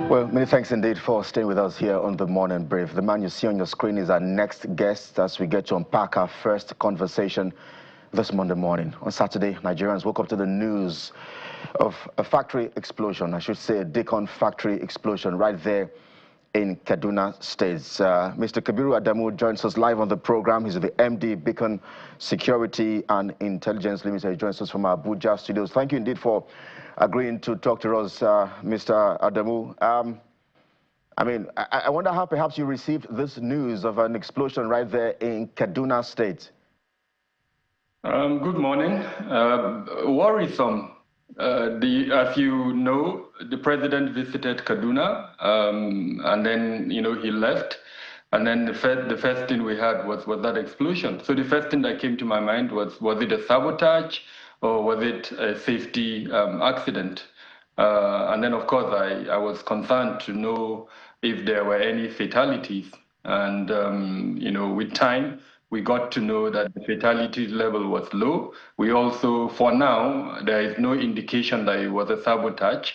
Well, many thanks indeed for staying with us here on the Morning Brief. The man you see on your screen is our next guest as we get to unpack our first conversation this Monday morning. On Saturday, Nigerians woke up to the news of a factory explosion, I should say a DICON factory explosion right there in Kaduna State. Mr. Kabiru Adamu joins us live on the program. He's the MD, Beacon Security and Intelligence Limited. He joins us from our Abuja studios. Thank you indeed for agreeing to talk to us, Mr. Adamu. I wonder how perhaps you received this news of an explosion right there in Kaduna State. Good morning. Worrisome. As you know, the president visited Kaduna, and then he left, and then the first thing we had was that explosion. So the first thing that came to my mind was it a sabotage or was it a safety accident? And then of course I was concerned to know if there were any fatalities, and with time we got to know that the fatality level was low. We also, for now, there is no indication that it was a sabotage.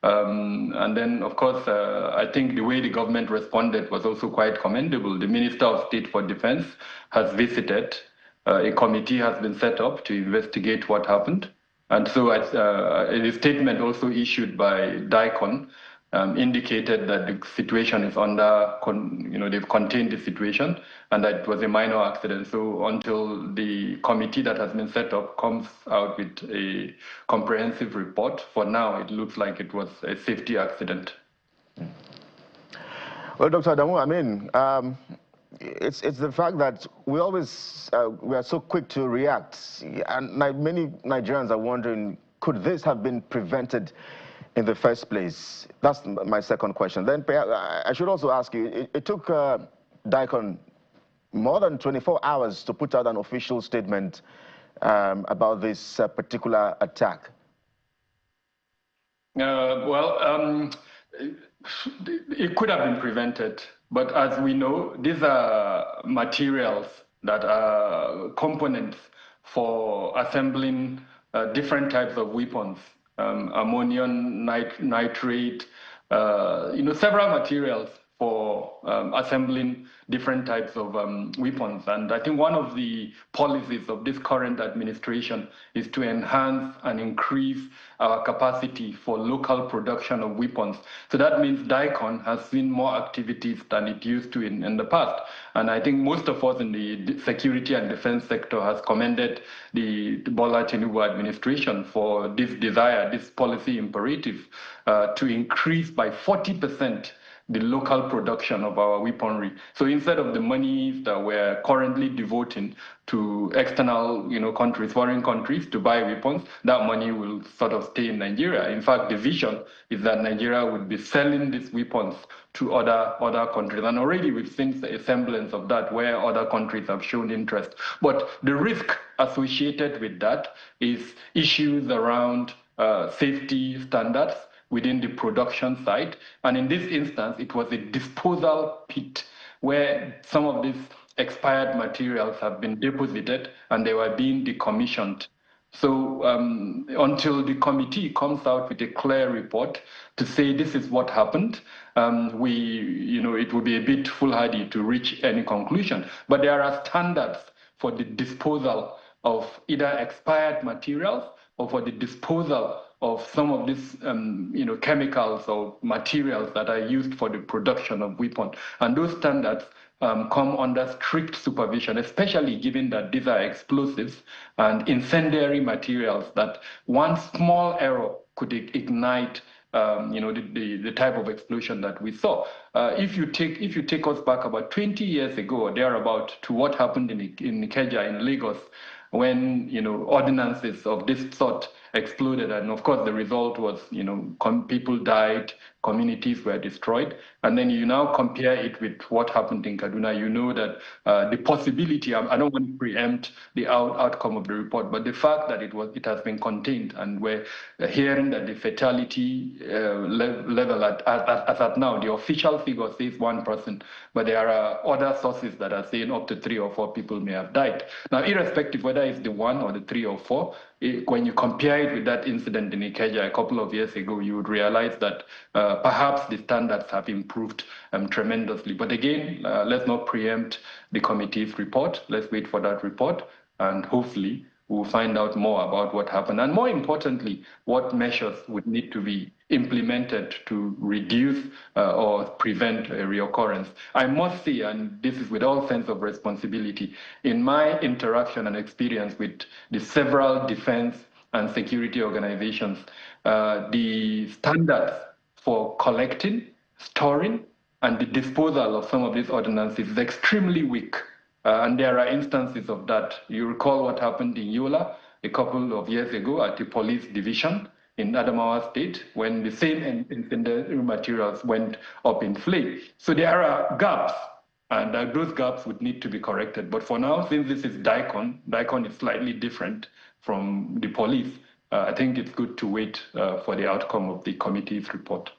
And then, of course, I think the way the government responded was also quite commendable. The Minister of State for Defense has visited. A committee has been set up to investigate what happened. And so a statement also issued by DICON indicated that the situation is they've contained the situation and that it was a minor accident. So until the committee that has been set up comes out with a comprehensive report, for now it looks like it was a safety accident. Well, Dr. Adamu, it's the fact that we always we are so quick to react, and many Nigerians are wondering, could this have been prevented in the first place? That's my second question. Then I should also ask you, it took DICON more than 24 hours to put out an official statement about this particular attack. It could have been prevented, but as we know, these are materials that are components for assembling different types of weapons. Ammonium nitrate, several materials for assembling different types of weapons. And I think one of the policies of this current administration is to enhance and increase our capacity for local production of weapons. So that means DICON has seen more activities than it used to in the past. And I think most of us in the security and defense sector has commended the Bola Tinubu administration for this desire, this policy imperative to increase by 40% the local production of our weaponry. So instead of the monies that we're currently devoting to external, countries, foreign countries to buy weapons, that money will sort of stay in Nigeria. In fact, the vision is that Nigeria would be selling these weapons to other countries. And already we've seen a semblance of that where other countries have shown interest. But the risk associated with that is issues around safety standards within the production site. And in this instance, it was a disposal pit where some of these expired materials have been deposited and they were being decommissioned. So until the committee comes out with a clear report to say this is what happened, it would be a bit foolhardy to reach any conclusion. But there are standards for the disposal of either expired materials or for the disposal of some of these chemicals or materials that are used for the production of weapons. And those standards come under strict supervision, especially given that these are explosives and incendiary materials that one small error could ignite the type of explosion that we saw. If you take us back about 20 years ago or thereabout to what happened in Ikeja in Lagos, when ordinances of this sort exploded, and of course the result was people died, communities were destroyed, and then you now compare it with what happened in Kaduna, you know that the possibility, I don't want to preempt the outcome of the report, but the fact that it has been contained, and we're hearing that the fatality level as at now, the official figure says 1 person, but there are other sources that are saying up to 3 or 4 people may have died. Now, irrespective whether it's the 1 or the 3 or 4, when you compare it with that incident in Ikeja a couple of years ago, you would realize that perhaps the standards have improved tremendously. But again, let's not preempt the committee's report. Let's wait for that report, and hopefully we'll find out more about what happened, and more importantly, what measures would need to be implemented to reduce or prevent a reoccurrence. I must say, and this is with all sense of responsibility, in my interaction and experience with the several defense and security organizations, the standards for collecting, storing, and the disposal of some of these ordinances is extremely weak. And there are instances of that. You recall what happened in Yola a couple of years ago at the police division in Adamawa State when the same incendiary materials went up in flame. So there are gaps, and those gaps would need to be corrected. But for now, since this is DICON is slightly different from the police. I think it's good to wait for the outcome of the committee's report.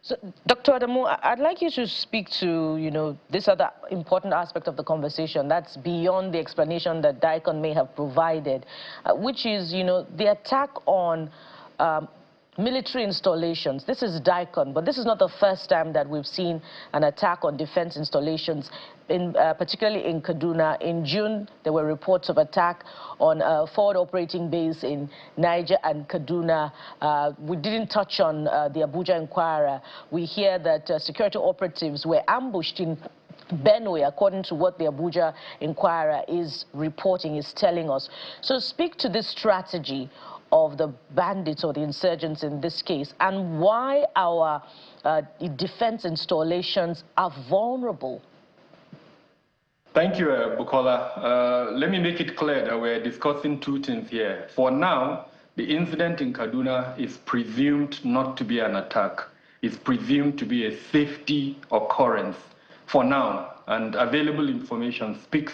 So, Dr. Adamu, I'd like you to speak to, this other important aspect of the conversation that's beyond the explanation that DICON may have provided, which is, the attack on military installations. This is DICON, but this is not the first time that we've seen an attack on defense installations, particularly in Kaduna. In June, there were reports of attack on a forward operating base in Niger and Kaduna. We didn't touch on the Abuja Inquirer. We hear that security operatives were ambushed in Benue, according to what the Abuja Inquirer is reporting, is telling us. So speak to this strategy of the bandits or the insurgents in this case, and why our defense installations are vulnerable. Thank you, Bukola. Let me make it clear that we're discussing two things here. For now, the incident in Kaduna is presumed not to be an attack. It's presumed to be a safety occurrence for now, and available information speaks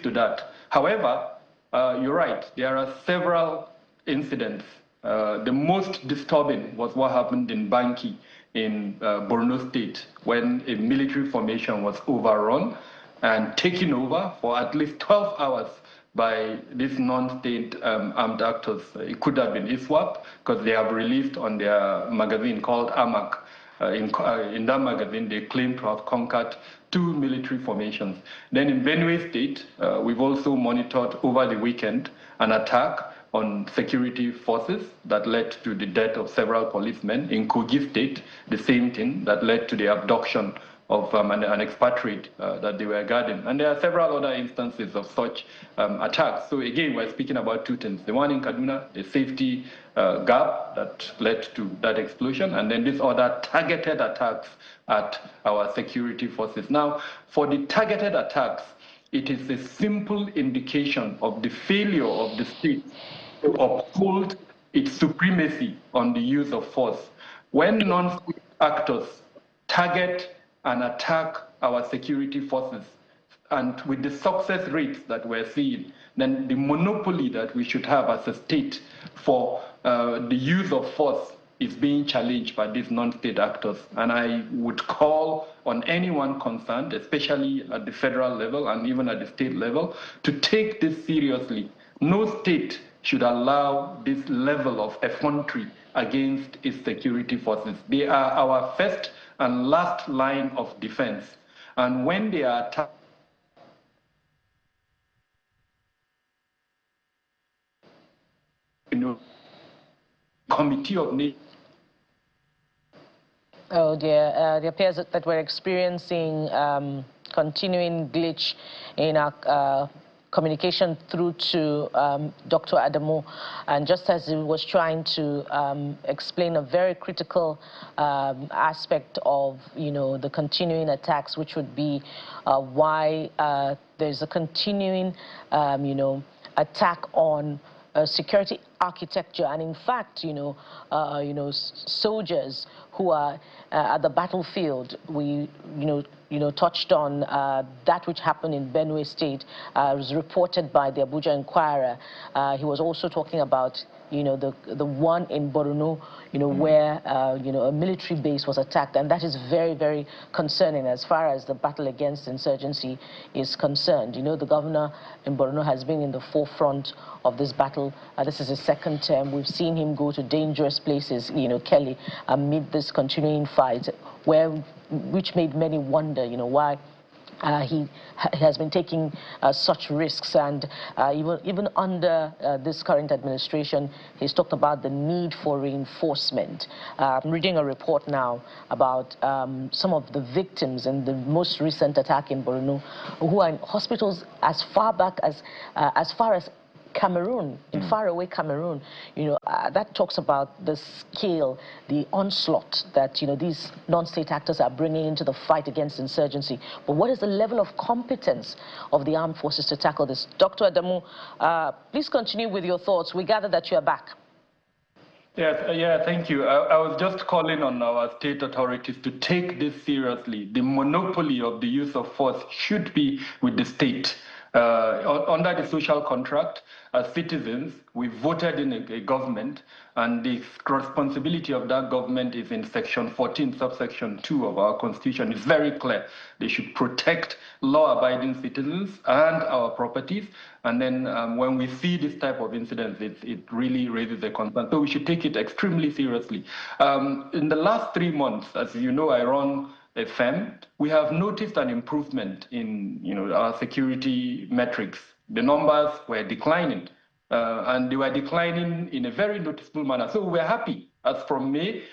to that. However, you're right, there are several incidents. The most disturbing was what happened in Banki in Borno State when a military formation was overrun and taken over for at least 12 hours by these non-state armed actors. It could have been ISWAP, because they have released on their magazine called AMAC. In that magazine, they claim to have conquered 2 military formations. Then in Benue State, we've also monitored over the weekend an attack on security forces that led to the death of several policemen. In Kogi State, the same thing that led to the abduction of an expatriate that they were guarding. And there are several other instances of such attacks. So again, we're speaking about two things. The one in Kaduna, the safety gap that led to that explosion, and then these other targeted attacks at our security forces. Now, for the targeted attacks, it is a simple indication of the failure of the state to uphold its supremacy on the use of force. When non-state actors target and attack our security forces, and with the success rates that we're seeing, then the monopoly that we should have as a state for the use of force is being challenged by these non-state actors. And I would call on anyone concerned, especially at the federal level and even at the state level, to take this seriously. No state should allow this level of effrontery against its security forces. They are our first and last line of defense. And when they are attacked, Committee of Nations. Oh dear, it appears that we're experiencing continuing glitch in our communication through to Dr. Adamu, and just as he was trying to explain a very critical aspect of the continuing attacks, which would be why there's a continuing attack on security architecture, and in fact, soldiers who are at the battlefield. We, touched on that which happened in Benue State, was reported by the Abuja Inquirer. He was also talking about the one in Borno, where, a military base was attacked. And that is very, very concerning as far as the battle against insurgency is concerned. The governor in Borno has been in the forefront of this battle. This is his second term. We've seen him go to dangerous places, Kelly, amid this continuing fight, which made many wonder, why he has been taking such risks, and even under this current administration, he's talked about the need for reinforcement. I'm reading a report now about some of the victims in the most recent attack in Borno, who are in hospitals as far as Cameroon, in faraway Cameroon. That talks about the scale, the onslaught that, these non-state actors are bringing into the fight against insurgency. But what is the level of competence of the armed forces to tackle this? Dr. Adamu, please continue with your thoughts. We gather that you are back. Yes, thank you. I was just calling on our state authorities to take this seriously. The monopoly of the use of force should be with the state. Under the social contract, as citizens, we voted in a government, and the responsibility of that government is in Section 14, subsection 2 of our Constitution. It's very clear. They should protect law-abiding citizens and our properties. And then when we see this type of incidents, it really raises a concern. So we should take it extremely seriously. In the last 3 months, as you know, I run a firm, we have noticed an improvement in our security metrics. The numbers were declining, and they were declining in a very noticeable manner. So we were happy. As from May,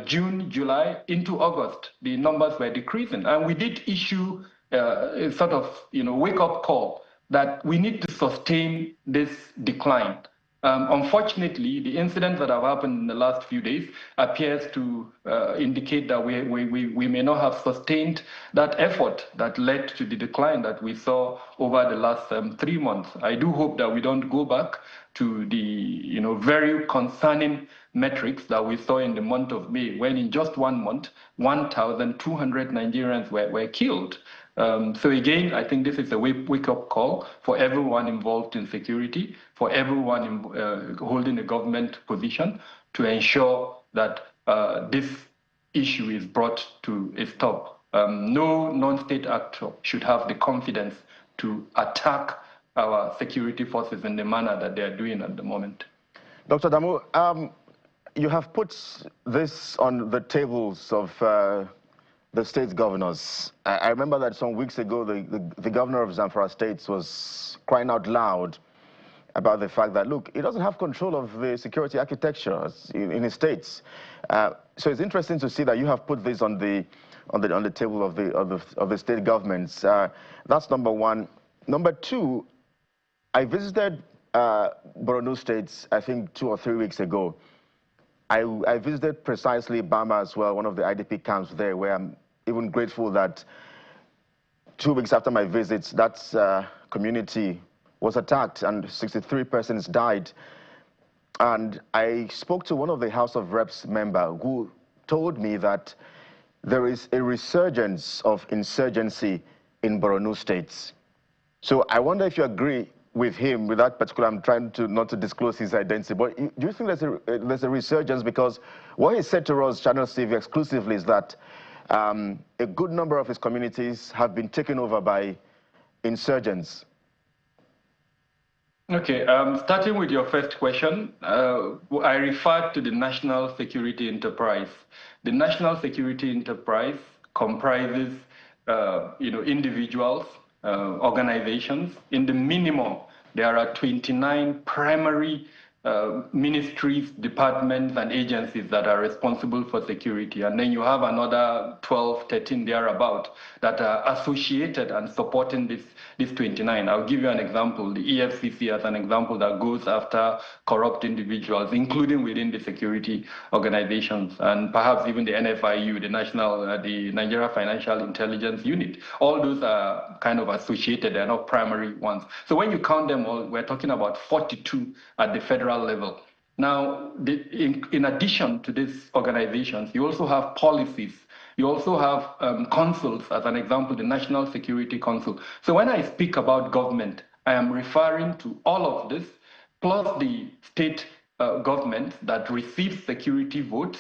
June, July, into August, the numbers were decreasing. And we did issue a sort of wake-up call that we need to sustain this decline. Unfortunately, the incidents that have happened in the last few days appears to indicate that we may not have sustained that effort that led to the decline that we saw over the last 3 months. I do hope that we don't go back to the very concerning metrics that we saw in the month of May, when in just 1 month, 1,200 Nigerians were killed. So again, I think this is a wake-up call for everyone involved in security, for everyone holding a government position, to ensure that this issue is brought to a stop. No non-state actor should have the confidence to attack our security forces in the manner that they are doing at the moment. Dr. Damu, you have put this on the tables of the state governors. I remember that some weeks ago, the governor of Zamfara State was crying out loud about the fact that, look, he doesn't have control of the security architecture in his states. So it's interesting to see that you have put this on the table of the state governments. That's number one. Number two, I visited Borno State, I think 2 or 3 weeks ago. I visited precisely Bama as well, one of the IDP camps there, where I'm even grateful that 2 weeks after my visits, that community was attacked and 63 persons died. And I spoke to one of the House of Reps member who told me that there is a resurgence of insurgency in Borno State. So I wonder if you agree with him, with that particular, I'm trying to not to disclose his identity, but do you think there's a resurgence? Because what he said to us, Channel TV exclusively, is that a good number of his communities have been taken over by insurgents. Okay, starting with your first question, I referred to the National Security Enterprise. The National Security Enterprise comprises, individuals, organizations. In the minimum, there are 29 primary ministries, departments, and agencies that are responsible for security. And then you have another 12, 13 thereabout that are associated and supporting this 29. I'll give you an example. The EFCC as an example that goes after corrupt individuals, including within the security organizations, and perhaps even the NFIU, the Nigeria Financial Intelligence Unit. All those are kind of associated, they're not primary ones. So when you count them all, we're talking about 42 at the federal level. Now, in addition to these organizations, you also have policies. You also have councils, as an example, the National Security Council. So when I speak about government, I am referring to all of this, plus the state governments that receive security votes,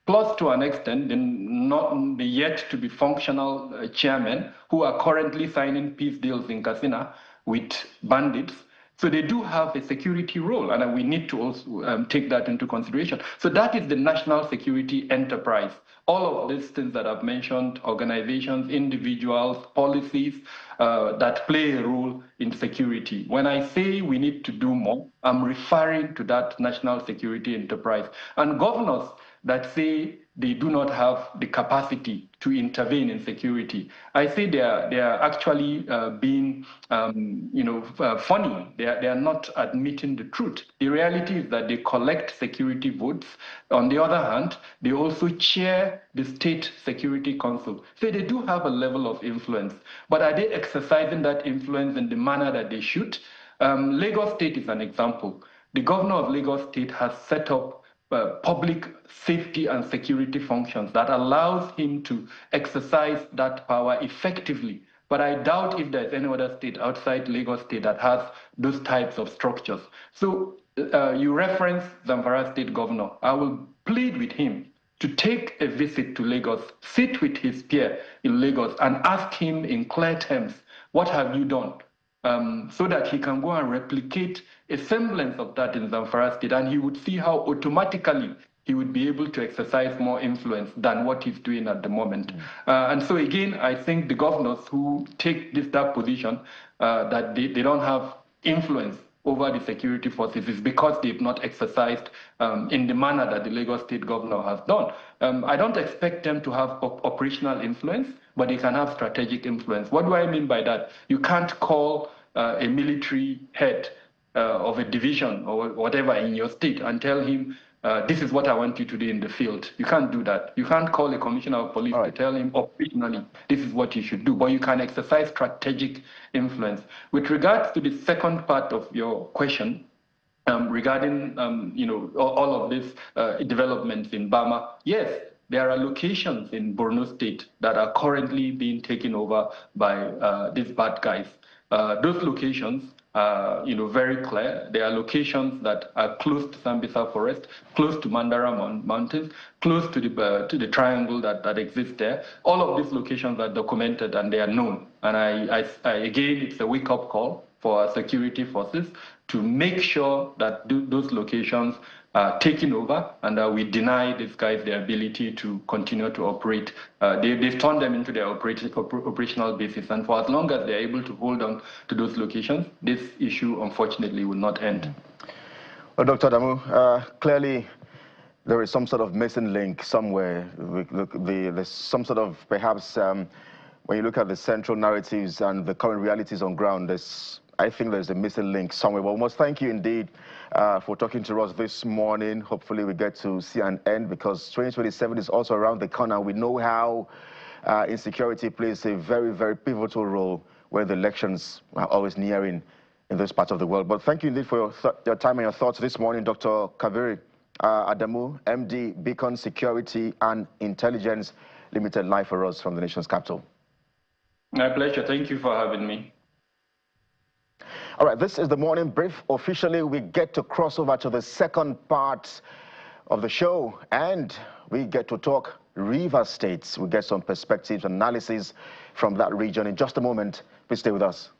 plus to an extent the yet to be functional chairmen who are currently signing peace deals in Katsina with bandits. So they do have a security role, and we need to also take that into consideration. So that is the national security enterprise. All of these things that I've mentioned, organizations, individuals, policies that play a role in security. When I say we need to do more, I'm referring to that national security enterprise. And governors that say they do not have the capacity to intervene in security, I say they are actually being, funny. They are not admitting the truth. The reality is that they collect security votes. On the other hand, they also chair the State Security Council. So they do have a level of influence. But are they exercising that influence in the manner that they should? Lagos State is an example. The governor of Lagos State has set up public safety and security functions that allows him to exercise that power effectively. But I doubt if there's any other state outside Lagos State that has those types of structures. So you reference Zamfara State Governor. I will plead with him to take a visit to Lagos, sit with his peer in Lagos and ask him in clear terms, what have you done? So that he can go and replicate a semblance of that in Zamfara State, and he would see how automatically he would be able to exercise more influence than what he's doing at the moment. And so again, I think the governors who take that position, that they don't have influence over the security forces is because they've not exercised in the manner that the Lagos State governor has done. I don't expect them to have operational influence, but they can have strategic influence. What do I mean by that? You can't call a military head of a division or whatever in your state and tell him, this is what I want you to do in the field. You can't do that. You can't call a commissioner of police to tell him operationally, this is what you should do, but you can exercise strategic influence. With regards to the second part of your question, regarding all of these developments in Bama, yes, there are locations in Borno State that are currently being taken over by these bad guys. Those locations are, very clear. There are locations that are close to Sambisa Forest, close to Mandara Mountains, close to the triangle that exists there. All of these locations are documented and they are known. And I again, it's a wake-up call for our security forces to make sure that those locations are taken over and that we deny these guys their ability to continue to operate. They've turned them into their operational basis, and for as long as they're able to hold on to those locations, this issue, unfortunately, will not end. Well, Dr. Adamu, clearly there is some sort of missing link somewhere. There's some sort of, perhaps, when you look at the central narratives and the current realities on ground, I think there's a missing link somewhere. Well, we must thank you indeed for talking to us this morning. Hopefully we get to see an end, because 2027 is also around the corner. We know how insecurity plays a very, very pivotal role where the elections are always nearing in this part of the world. But thank you indeed for your time and your thoughts this morning, Dr. Kaveri Adamu, MD, DICON Security and Intelligence Limited, live for us from the nation's capital. My pleasure. Thank you for having me. All right, this is the morning brief. Officially, we get to cross over to the second part of the show, and we get to talk River States. We get some perspectives and analysis from that region in just a moment. Please stay with us.